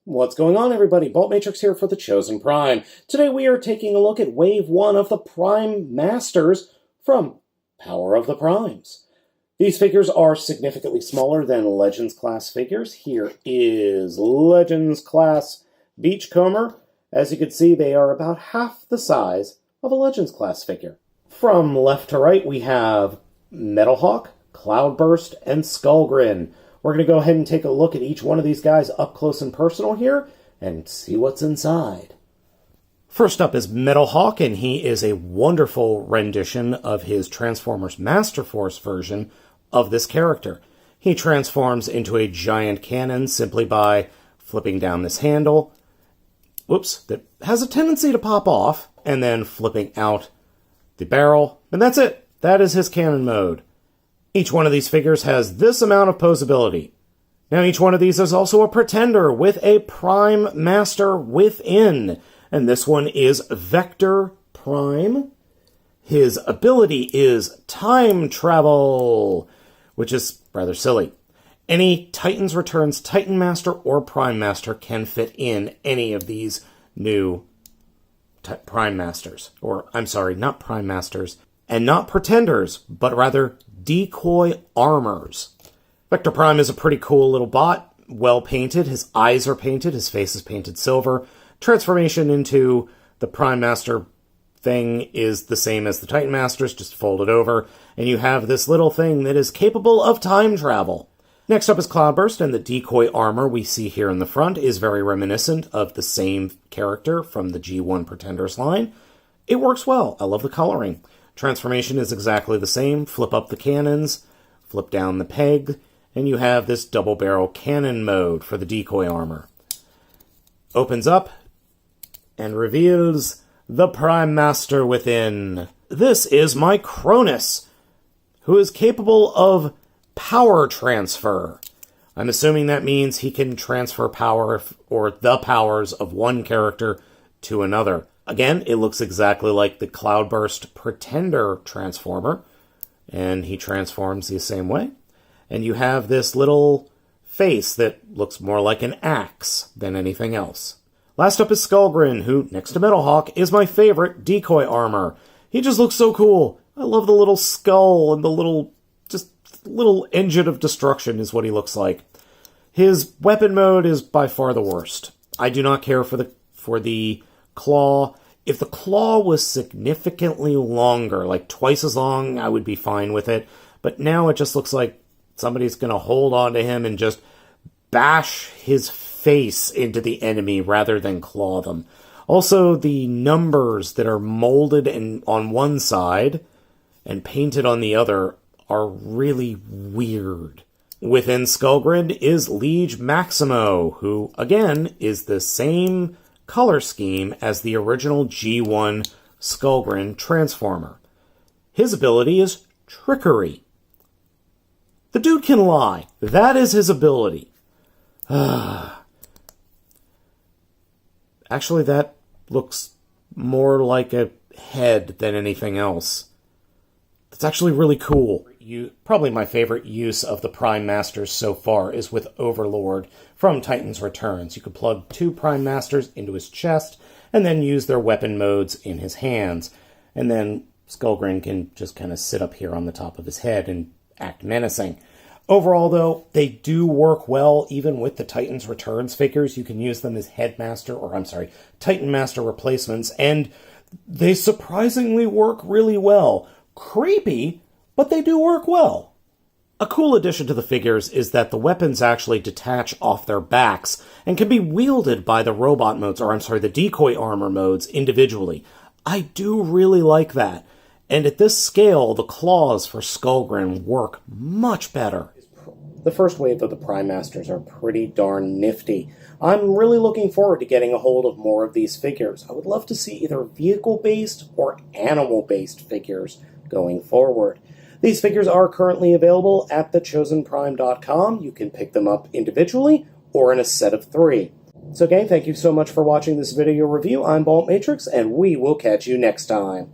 What's going on, everybody? Bolt Matrix here for the Chosen Prime. Today we are taking a look at Wave 1 of the Prime Masters from Power of the Primes. These figures are significantly smaller than Legends class figures. Here is Legends class Beachcomber. As you can see, they are about half the size of a Legends class figure. From left to right, we have Metalhawk, Cloudburst, and Skullgrin. We're going to go ahead and take a look at each one of these guys up close and personal here and see what's inside. First up is Metalhawk, and he is a wonderful rendition of his Transformers Master Force version of this character. He transforms into a giant cannon simply by flipping down this handle, that has a tendency to pop off, and then flipping out the barrel, and that's it. That is his cannon mode. Each one of these figures has this amount of posability. Now, each one of these is also a pretender with a Prime Master within, and this one is Vector Prime. His ability is Time Travel, which is rather silly. Any Titans Returns Titan Master or Prime Master can fit in any of these new Prime Masters. Or, I'm sorry, not Prime Masters, and not Pretenders, but rather decoy armors. Vector Prime is a pretty cool little bot, well painted. His eyes are painted, his face is painted silver. Transformation into the Prime Master thing is the same as the Titan Masters, just folded over, and you have this little thing that is capable of time travel. Next up is Cloudburst, and the decoy armor we see here in the front is very reminiscent of the same character from the G1 Pretenders line. It works well. I love the coloring. Transformation is exactly the same. Flip up the cannons, flip down the peg, and you have this double barrel cannon mode for the decoy armor. Opens up and reveals the Prime Master within. This is my Cronus, who is capable of power transfer. I'm assuming that means he can transfer power or the powers of one character to another. Again, it looks exactly like the Cloudburst Pretender Transformer, and he transforms the same way. And you have this little face that looks more like an axe than anything else. Last up is Skullgrin, who, next to Metalhawk, is my favorite decoy armor. He just looks so cool. I love the little skull and the little engine of destruction is what he looks like. His weapon mode is by far the worst. I do not care for the claw. If the claw was significantly longer, like twice as long, I would be fine with it. But now it just looks like somebody's going to hold on to him and just bash his face into the enemy rather than claw them. Also, the numbers that are molded on one side and painted on the other are really weird. Within Skullgrin is Liege Maximo, who, again, is the same color scheme as the original G1 Skullgrin Transformer. His ability is Trickery. The dude can lie. That is his ability. Actually, that looks more like a head than anything else. That's actually really cool. Probably my favorite use of the Prime Masters so far is with Overlord from Titans Returns. You could plug two Prime Masters into his chest and then use their weapon modes in his hands. And then Skullgrin can just kind of sit up here on the top of his head and act menacing. Overall, though, they do work well even with the Titans Returns figures. You can use them as Titan Master replacements, and they surprisingly work really well. Creepy, but they do work well. A cool addition to the figures is that the weapons actually detach off their backs and can be wielded by the decoy armor modes individually. I do really like that. And at this scale, the claws for Skullgrin work much better. The first wave of the Prime Masters are pretty darn nifty. I'm really looking forward to getting a hold of more of these figures. I would love to see either vehicle-based or animal-based figures going forward. These figures are currently available at thechosenprime.com. You can pick them up individually or in a set of 3. So gang, thank you so much for watching this video review. I'm Bolt Matrix, and we will catch you next time.